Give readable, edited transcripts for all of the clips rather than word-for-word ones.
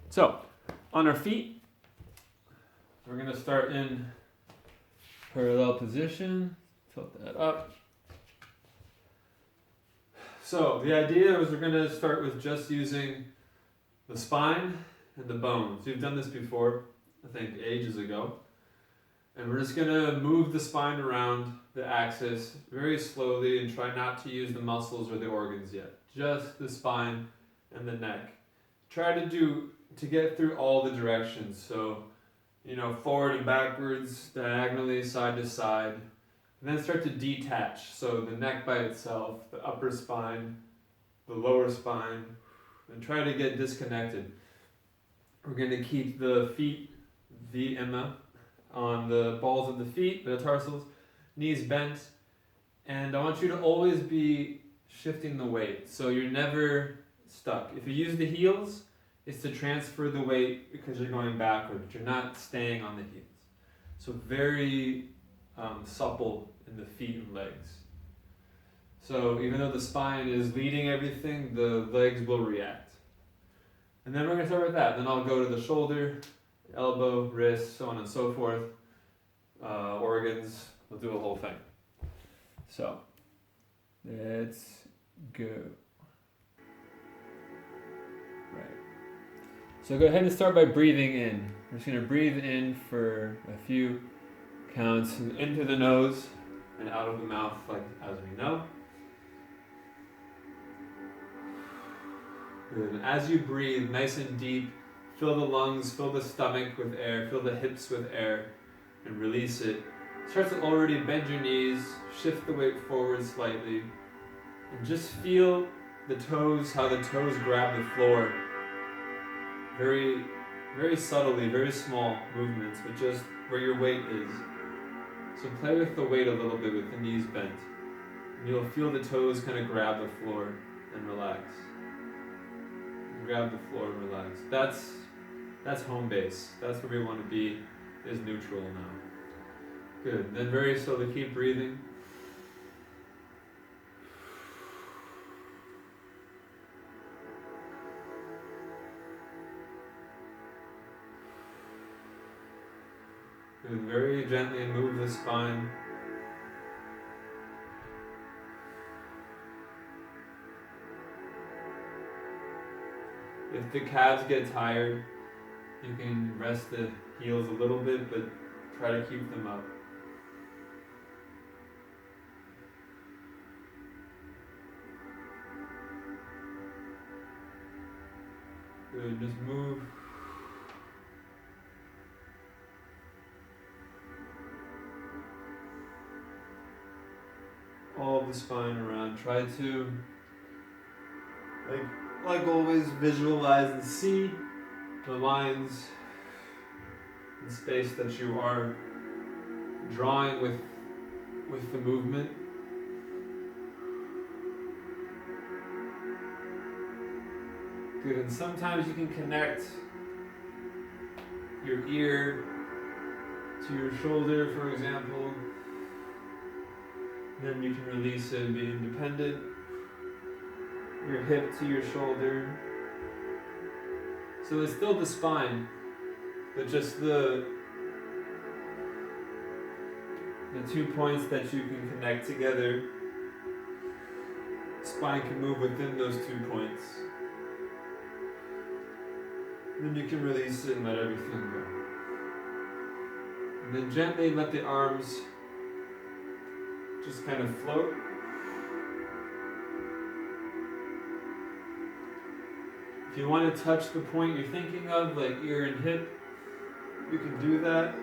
So, on our feet, we're going to start in parallel position. Tilt that up. So, the idea is we're going to start with just using the spine and the bones. We've done this before, I think ages ago. And we're just going to move the spine around the axis very slowly and try not to use the muscles or the organs yet. Just the spine and the neck. Try to get through all the directions. So, forward and backwards, diagonally, side to side. And then start to detach. So the neck by itself, the upper spine, the lower spine, and try to get disconnected. We're going to keep the feet, the Emma, on the balls of the feet, the tarsals, knees bent, and I want you to always be shifting the weight, so you're never stuck. If you use the heels, it's to transfer the weight because you're going backward, but you're not staying on the heels. So very supple in the feet and legs. So even though the spine is leading everything, the legs will react. And then we're going to start with that. Then I'll go to the shoulder, elbow, wrist, so on and so forth, organs, we'll do a whole thing. So, let's go. Right. So go ahead and start by breathing in. We're just going to breathe in for a few counts, into the nose and out of the mouth, like as we know. Good. And as you breathe, nice and deep, fill the lungs, fill the stomach with air, fill the hips with air, and release it. Start to already bend your knees, shift the weight forward slightly, and just feel the toes, how the toes grab the floor. Very, very subtly, very small movements, but just where your weight is. So play with the weight a little bit with the knees bent. And you'll feel the toes kind of grab the floor and relax. Grab the floor and relax. That's home base. That's where we want to be, is neutral now. Good. Then very slowly keep breathing. Good. Very gently move the spine. If the calves get tired, you can rest the heels a little bit, but try to keep them up. Good, just move. All of the spine around. Try to, like always, visualize and see the lines and space that you are drawing with the movement. Good, and sometimes you can connect your ear to your shoulder, for example. Then you can release it and be independent. Your hip to your shoulder. So it's still the spine, but just the 2 points that you can connect together. Spine can move within those 2 points. Then you can release it and let everything go. And then gently let the arms just kind of float. If you want to touch the point you're thinking of, like ear and hip, you can do that.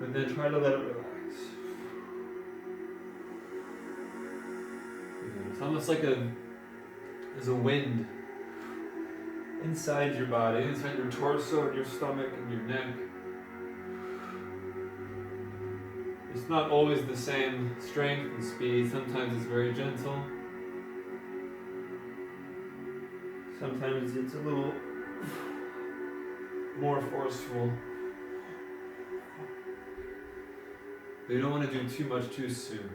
But then try to let it relax. It's almost like there's a wind inside your body, inside your torso and your stomach and your neck. It's not always the same strength and speed. Sometimes it's very gentle. Sometimes it's a little more forceful. But you don't want to do too much too soon.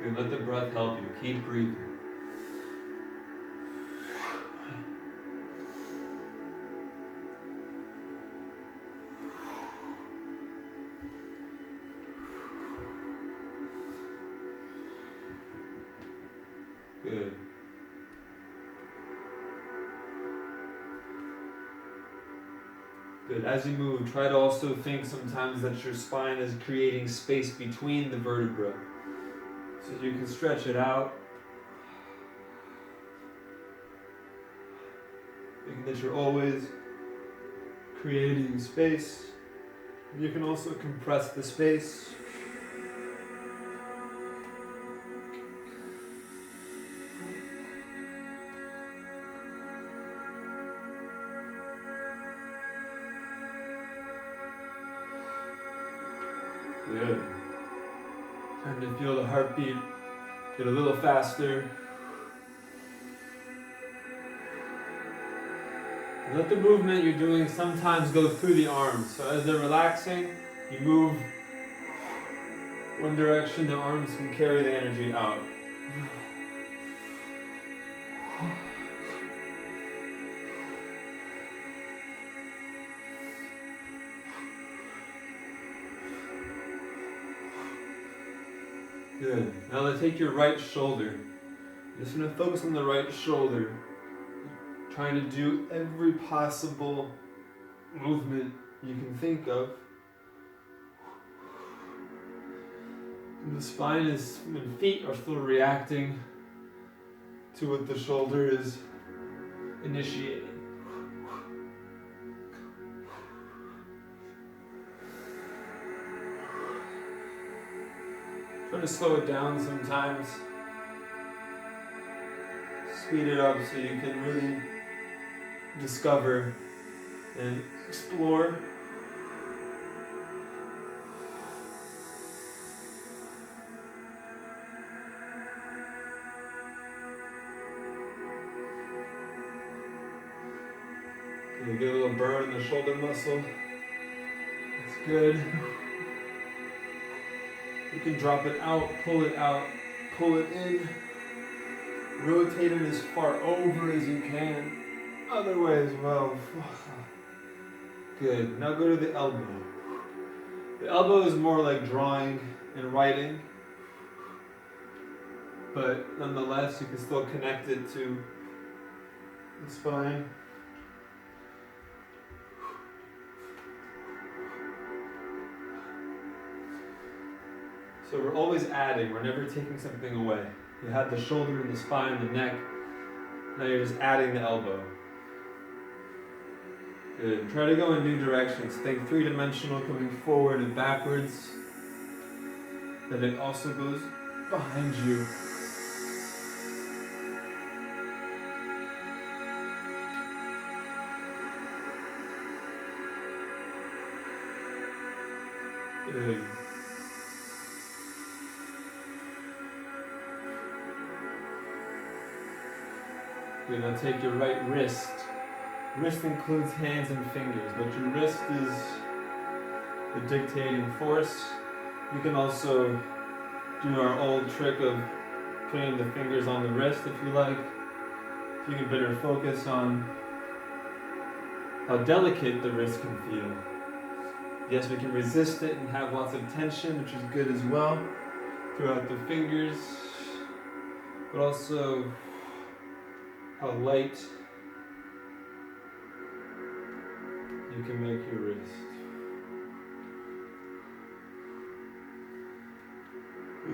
Good. Let the breath help you. Keep breathing. Good. Good. As you move, try to also think sometimes that your spine is creating space between the vertebrae. So you can stretch it out. Thinking that you're always creating space. You can also compress the space. Good. Starting to feel the heartbeat get a little faster. Let the movement you're doing sometimes go through the arms. So as they're relaxing, you move one direction, the arms can carry the energy out. Good. Now let's take your right shoulder. Just going to focus on the right shoulder. Trying to do every possible movement you can think of. And the spine is, and feet are still reacting to what the shoulder is initiating. Try to slow it down sometimes. Speed it up so you can really discover and explore. You get a little burn in the shoulder muscle. That's good. You can drop it out, pull it in. Rotate it as far over as you can. Other way as well. Good. Now go to the elbow. The elbow is more like drawing and writing, but nonetheless you can still connect it to the spine. So we're always adding, we're never taking something away. You had the shoulder and the spine and the neck, now you're just adding the elbow. Good. Try to go in new directions. Think three-dimensional, coming forward and backwards. Then it also goes behind you. Good. Good. Now take your right wrist. Wrist includes hands and fingers, but your wrist is the dictating force. You can also do our old trick of putting the fingers on the wrist if you like. You can better focus on how delicate the wrist can feel. Yes, we can resist it and have lots of tension, which is good as well, throughout the fingers, but also how light you can make your wrist.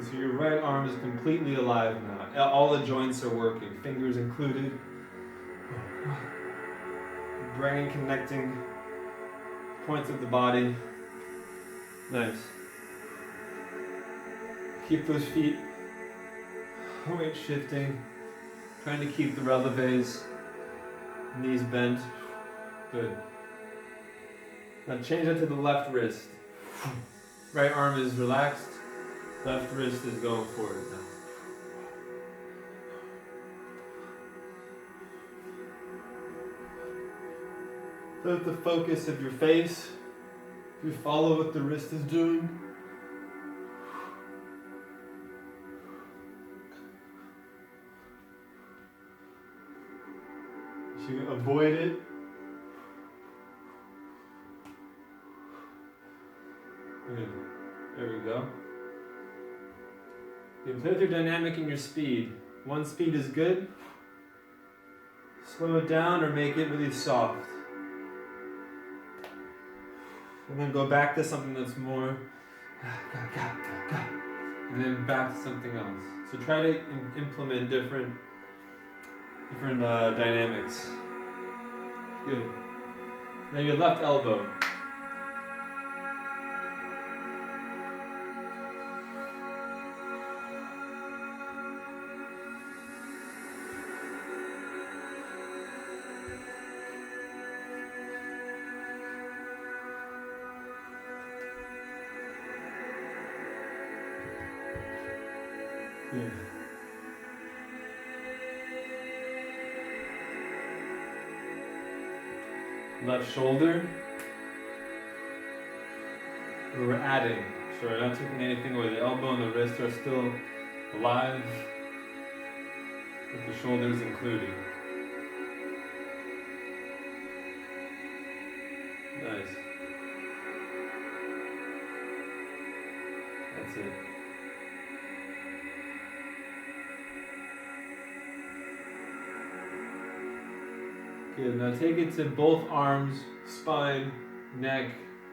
So your right arm is completely alive now. All the joints are working, fingers included. Brain connecting points of the body. Nice. Keep those feet weight shifting. Trying to keep the releves, knees bent. Good. Now change that to the left wrist. Right arm is relaxed. Left wrist is going forward now. So at the focus of your face, if you follow what the wrist is doing, to avoid it. Good. There we go. You can play with your dynamic and your speed. One speed is good. Slow it down or make it really soft. And then go back to something that's more, and then back to something else. So try to implement different dynamics. Good. Now your left elbow. Good. Left shoulder. We're adding. So we're not taking anything away. The elbow and the wrist are still alive, with the shoulders included. Nice. That's it. Good. Now take it to both arms, spine, neck,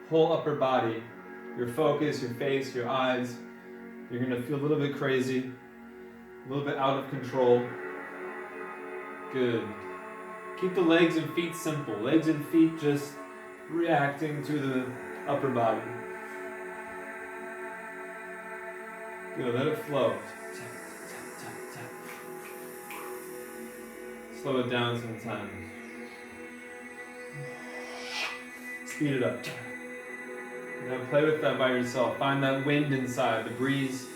whole upper body. Your focus, your face, your eyes. You're going to feel a little bit crazy, a little bit out of control. Good. Keep the legs and feet simple. Legs and feet just reacting to the upper body. Good. Let it flow. Slow it down sometimes. Speed it up. Now play with that by yourself. Find that wind inside, the breeze.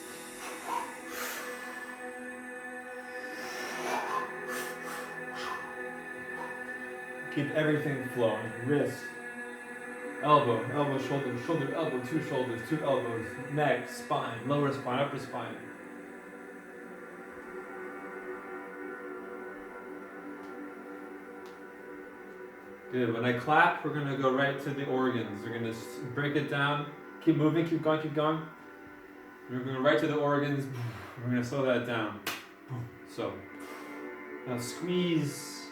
Keep everything flowing. Wrist, elbow, elbow, shoulder, shoulder, elbow, two shoulders, two elbows, neck, spine, lower spine, upper spine. Good. When I clap, we're going to go right to the organs. We're going to break it down. Keep moving, keep going, keep going. We're going to go right to the organs. We're going to slow that down. So, now squeeze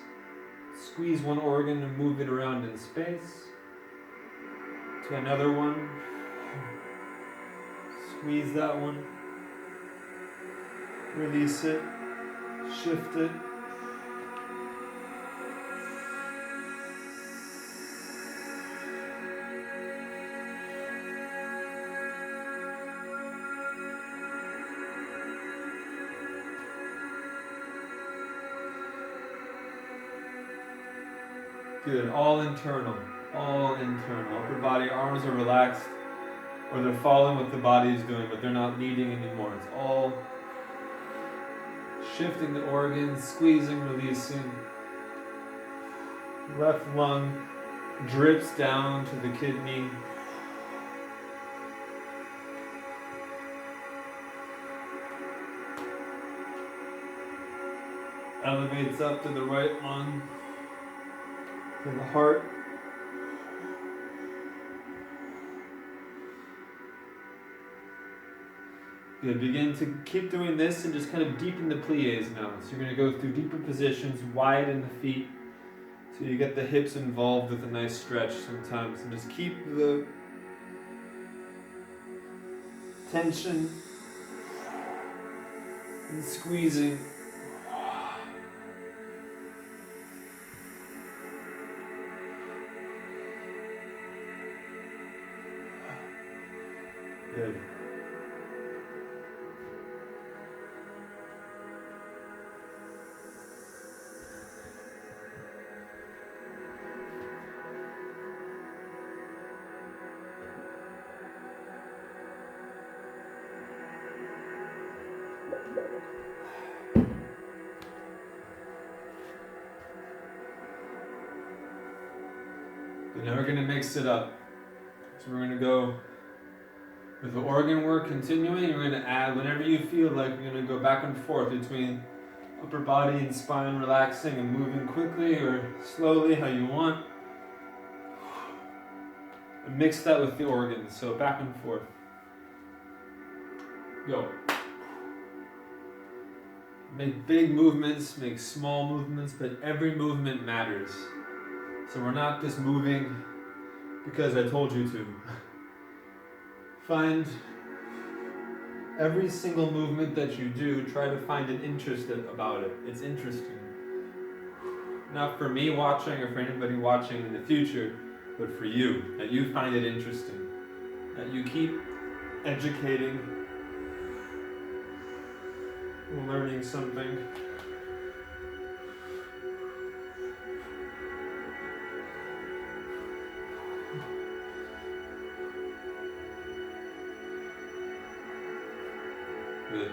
one organ and move it around in space. To another one. Squeeze that one. Release it. Shift it. Good, all internal, Upper body, arms are relaxed, or they're following what the body is doing, but they're not leading anymore. It's all shifting the organs, squeezing, releasing. Left lung drips down to the kidney. Elevates up to the right lung. To the heart. Good. Begin to keep doing this and just kind of deepen the plies now. So you're going to go through deeper positions, widen the feet, so you get the hips involved with a nice stretch sometimes, and just keep the tension and squeezing. Good. Now we're going to mix it up. So we're going to go with the organ work continuing. You're going to add, whenever you feel like, you're going to go back and forth between upper body and spine relaxing and moving quickly or slowly, how you want. And mix that with the organs, so back and forth. Go. Make big movements, make small movements, but every movement matters. So we're not just moving because I told you to. Find every single movement that you do, try to find an interest about it. It's interesting. Not for me watching or for anybody watching in the future, but for you, that you find it interesting. That you keep educating, learning something. Good.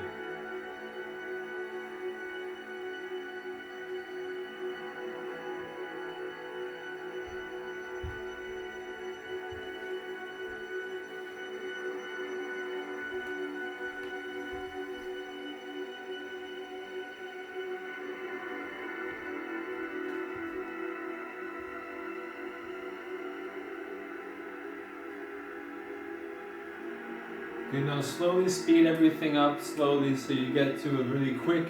You know, slowly speed everything up slowly so you get to a really quick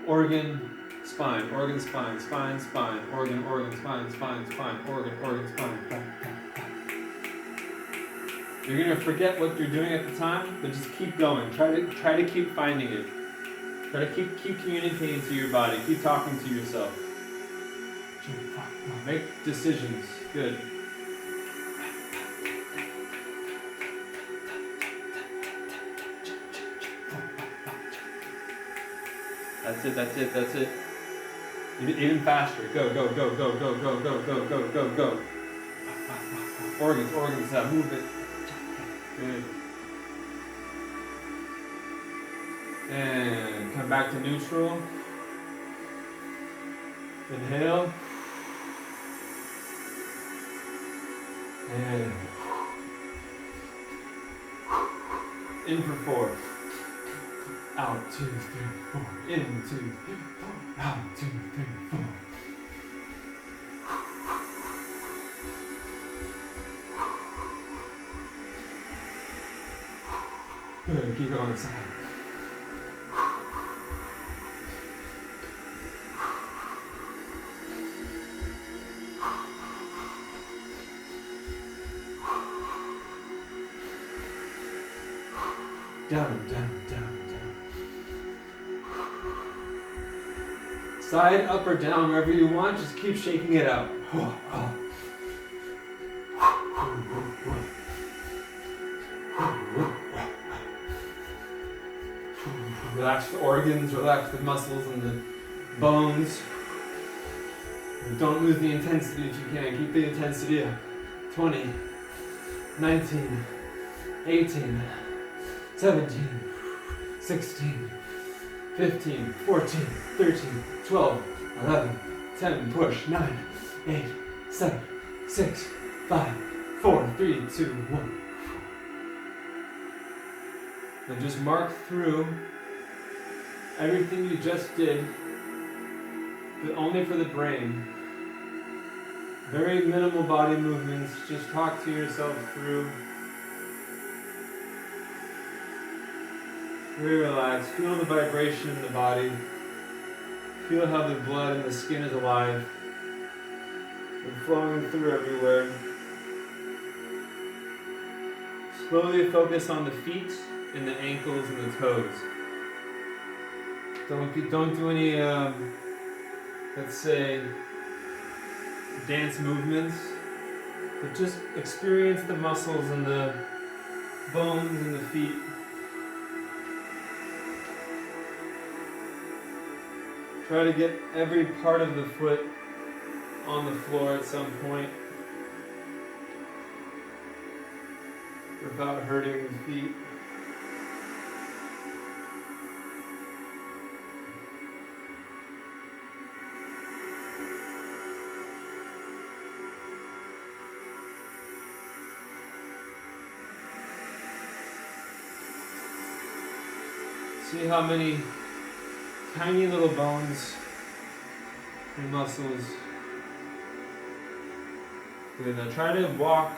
organ, spine, organ, spine, spine, spine, organ, organ, spine, spine, spine, organ, organ, spine. You're gonna forget what you're doing at the time, but just keep going. Try to keep finding it. Try to keep communicating to your body. Keep talking to yourself. Make decisions. Good. That's it, that's it, that's it. Even faster. Go, go, go, go, go, go, go, go, go, go, go. Organs, organs, move it. Good. And come back to neutral. Inhale. And in for 4. Out, 2, 3, 4. In, 2, 3, 4. Out, 2, 3, 4. Good, keep going inside. Down, down, down. Side, up or down, wherever you want, just keep shaking it out. Relax the organs, relax the muscles and the bones. Don't lose the intensity if you can. Keep the intensity up. 20, 19, 18, 17, 16, 15, 14, 13, 12, 11, 10, push, 9, 8, 7, 6, 5, 4, 3, 2, 1. And just mark through everything you just did, but only for the brain. Very minimal body movements, just talk to yourself through. Very relaxed. Feel the vibration in the body. Feel how the blood and the skin is alive and flowing through everywhere. Slowly focus on the feet and the ankles and the toes. Don't do any, let's say, dance movements, but just experience the muscles and the bones and the feet. Try to get every part of the foot on the floor at some point without hurting the feet. See how many tiny little bones and muscles. Good. Now try to walk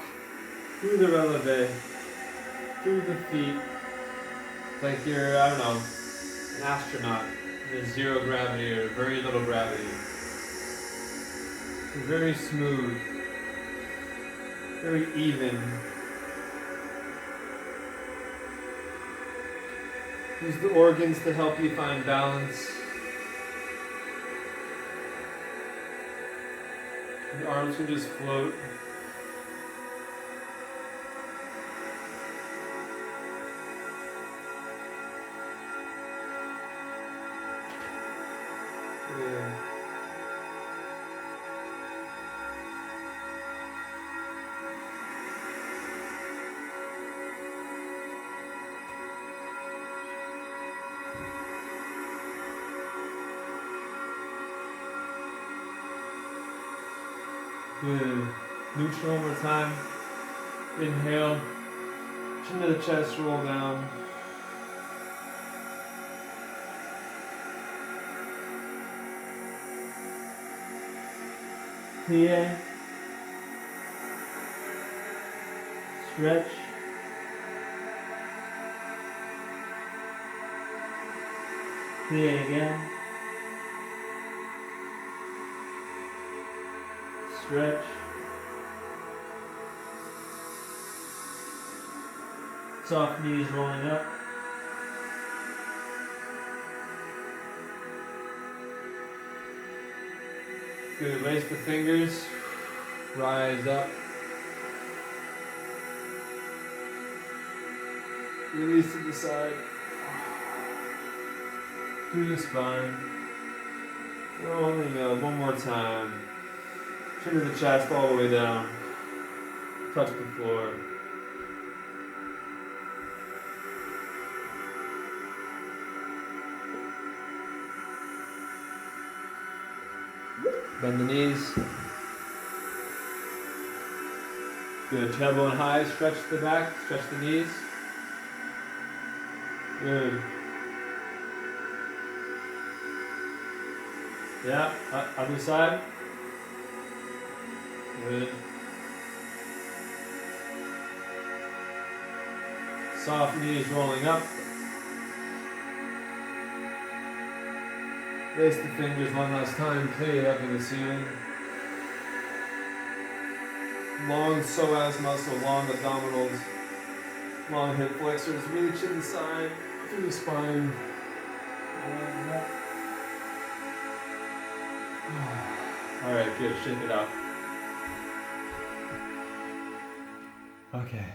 through the releve, through the feet, like you're, I don't know, an astronaut. There's zero gravity or very little gravity. Very smooth, very even. Use the organs to help you find balance. The arms can just float. Good. Good. Neutral one more time. Inhale. Chin to the chest, roll down. Plie. Stretch. Plie again. Stretch. Soft knees rolling up. Good. Lace the fingers. Rise up. Release to the side. Through the spine. Rolling up one more time. Chin to the chest all the way down. Touch the floor. Bend the knees. Good. Tailbone high. Stretch the back. Stretch the knees. Good. Yeah. Other side. Good. Soft knees rolling up. Raise the fingers one last time. Plie it up to the ceiling. Long psoas muscle, long abdominals, long hip flexors. Reach inside through the spine. All right, good. Shake it out. Okay.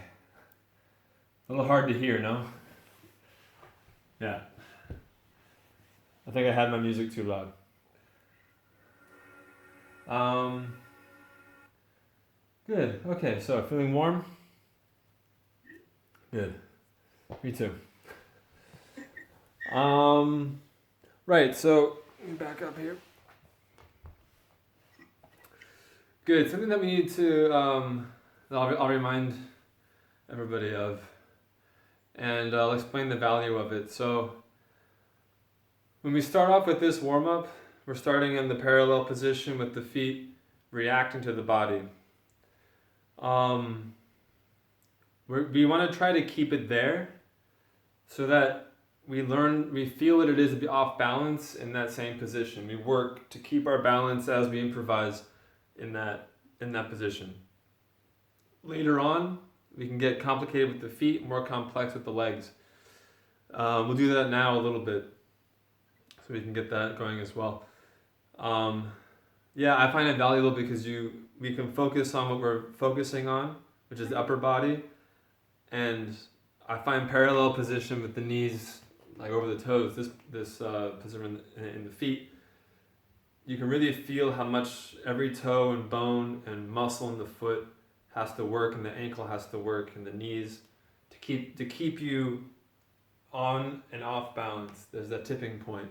A little hard to hear, no? Yeah. I think I had my music too loud. Good. Okay, so feeling warm? Good. Me too. Right, so let me back up here. Good. Something that we need to, I'll remind everybody of, and I'll explain the value of it. So when we start off with this warm-up, we're starting in the parallel position with the feet reacting to the body. We want to try to keep it there so that we feel what it is to be off balance in that same position. We work to keep our balance as we improvise in that position. Later on, we can get complicated with the feet, more complex with the legs. We'll do that now a little bit so we can get that going as well. Yeah, I find it valuable because we can focus on what we're focusing on, which is the upper body, and I find parallel position with the knees like over the toes, this position in the feet. You can really feel how much every toe and bone and muscle in the foot has to work, and the ankle has to work, and the knees to keep you on and off balance. There's that tipping point.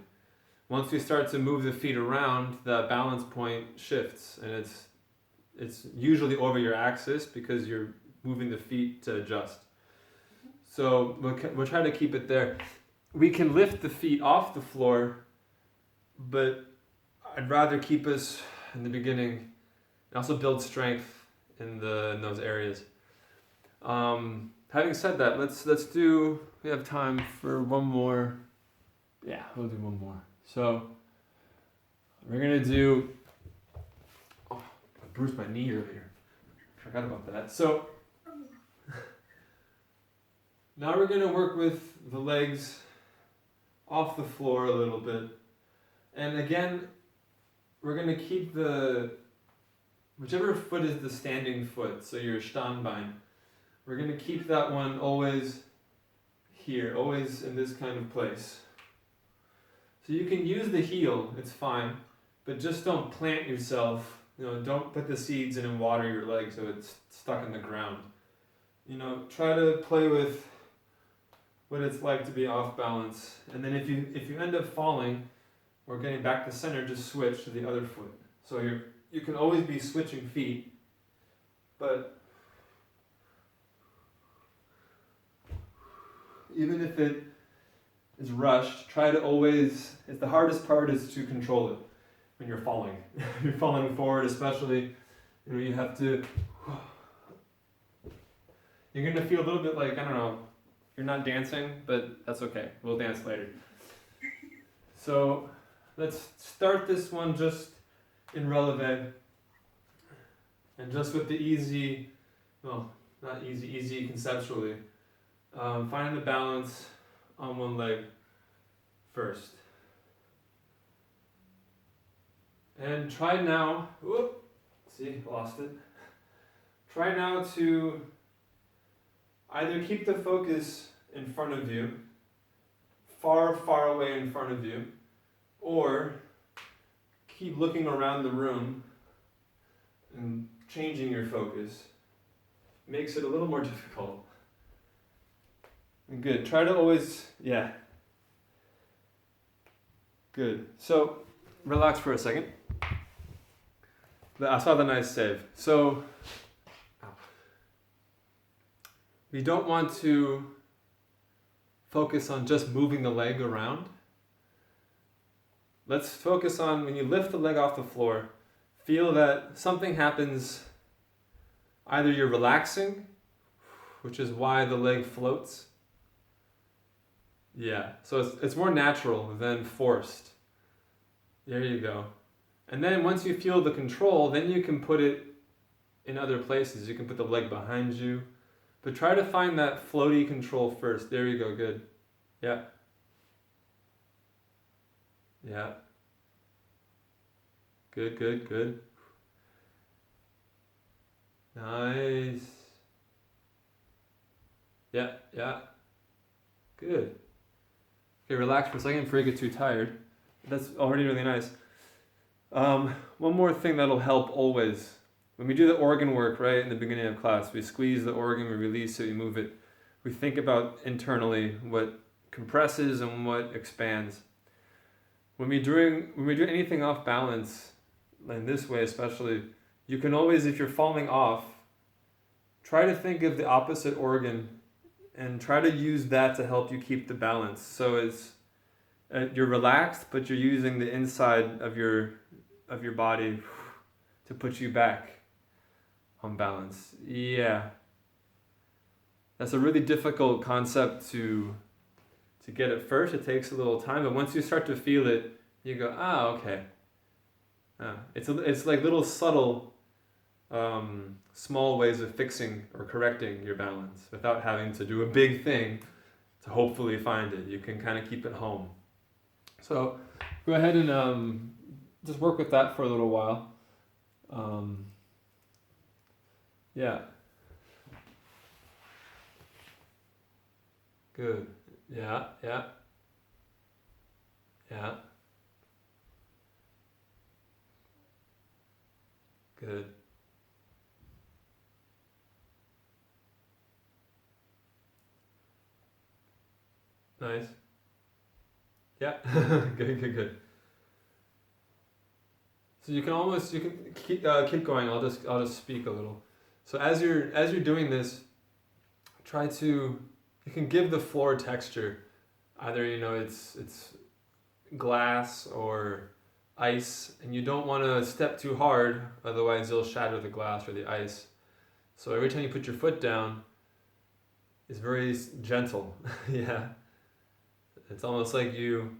Once we start to move the feet around, the balance point shifts, and it's usually over your axis because you're moving the feet to adjust. So we'll try to keep it there. We can lift the feet off the floor but I'd rather keep us in the beginning and also build strength in those areas. Having said that, let's do. We have time for one more. Yeah, we'll do one more. So we're gonna do. Oh, I bruised my knee earlier. Forgot about that. So now we're gonna work with the legs off the floor a little bit, and again, we're gonna keep whichever foot is the standing foot. So your Standbein. We're going to keep that one always here, always in this kind of place. So you can use the heel, it's fine, but just don't plant yourself, don't put the seeds in and water your leg so it's stuck in the ground. Try to play with what it's like to be off balance. And then if you end up falling or getting back to center, just switch to the other foot. So you can always be switching feet, but even if it is rushed, try to always, the hardest part is to control it when you're falling. You're falling forward especially, you have to, you're going to feel a little bit like, I don't know, you're not dancing, but that's okay. We'll dance later. So let's start this one just in releve and just with the easy, well, not easy conceptually. Finding the balance on one leg first. And try now, lost it. Try now to either keep the focus in front of you, far, far away in front of you, or keep looking around the room and changing your focus. Makes it a little more difficult. Good. Try to always, yeah. Good. So, relax for a second. I saw the nice save. So, we don't want to focus on just moving the leg around. Let's focus on when you lift the leg off the floor, feel that something happens. Either you're relaxing, which is why the leg floats. Yeah, so it's more natural than forced. There you go. And then once you feel the control, then you can put it in other places. You can put the leg behind you. But try to find that floaty control first. There you go, good. Yeah. Yeah. Good, good, good. Nice. Yeah, yeah. Good. Okay, relax for a second before you get too tired. That's already really nice. One more thing that'll help always. When we do the organ work, right, in the beginning of class, we squeeze the organ, we release it, we move it. We think about internally what compresses and what expands. When we do anything off balance, in this way especially, you can always, if you're falling off, try to think of the opposite organ and try to use that to help you keep the balance. So it's you're relaxed, but you're using the inside of your body to put you back on balance. Yeah. That's a really difficult concept to get at first. It takes a little time, but once you start to feel it, you go, okay. It's like little subtle, small ways of fixing or correcting your balance without having to do a big thing to hopefully find it. You can kind of keep it home. So go ahead and just work with that for a little while. Yeah. Good. Yeah, yeah. Yeah. Good. Nice. Yeah. Good, good, good. So you can keep going. I'll just speak a little. So as you're doing this, you can give the floor texture. Either it's glass or ice, and you don't want to step too hard, otherwise you'll shatter the glass or the ice. So every time you put your foot down, it's very gentle. Yeah, it's almost like you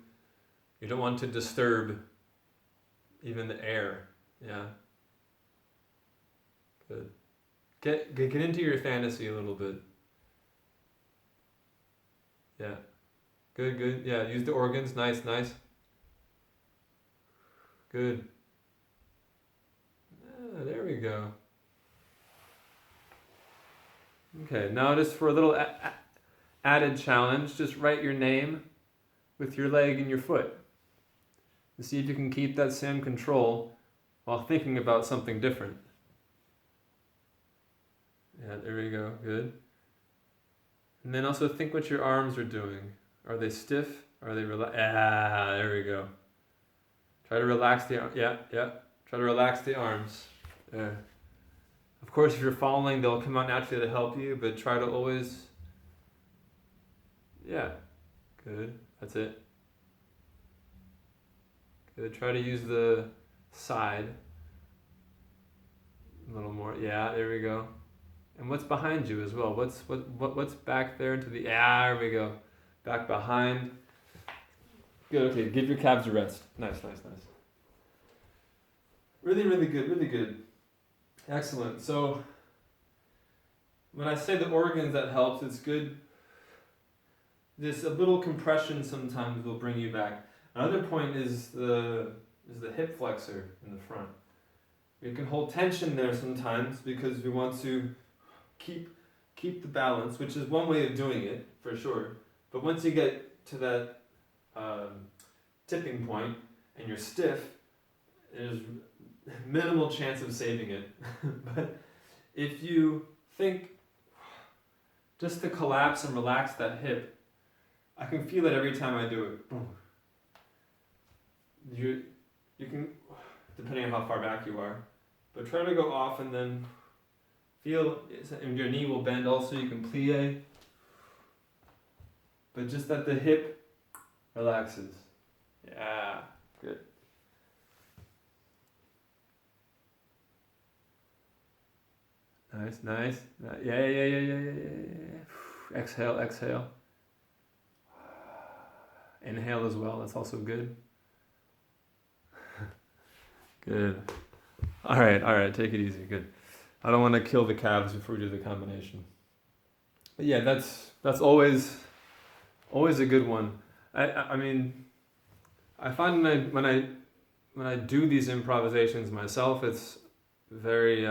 don't want to disturb even the air. Yeah, good. Get into your fantasy a little bit. Yeah, good. Yeah, use the organs. Nice. Good. There we go. Okay, now just for a little added challenge, just write your name with your leg and your foot. And see if you can keep that same control while thinking about something different. Yeah, there we go. Good. And then also think what your arms are doing. Are they stiff? Are they relaxed? Ah, there we go. Try to relax the arm. Yeah. Try to relax the arms. Yeah. Of course, if you're falling, they'll come out naturally to help you, but try to always. Yeah. Good. That's it. Good. Try to use the side a little more. Yeah, there we go. And what's behind you as well? What's back there into the. Yeah, there we go. Back behind. Good. Okay. Give your calves a rest. Nice. Really good. Excellent. So when I say the organs that helps, it's good. This a little compression sometimes will bring you back. Another point is the hip flexor in the front. We can hold tension there sometimes because we want to keep the balance, which is one way of doing it for sure. But once you get to that tipping point and you're stiff, there's minimal chance of saving it. But if you think just to collapse and relax that hip, I can feel it every time I do it. Boom. You can, depending on how far back you are, but try to go off and then feel, and your knee will bend also, you can plie, but just that the hip relaxes. Yeah, good. Nice. Yeah. Exhale. Inhale as well, that's also good. Good. All right, take it easy, good. I don't want to kill the calves before we do the combination. But yeah, that's always a good one. I mean, I find when I do these improvisations myself, it's very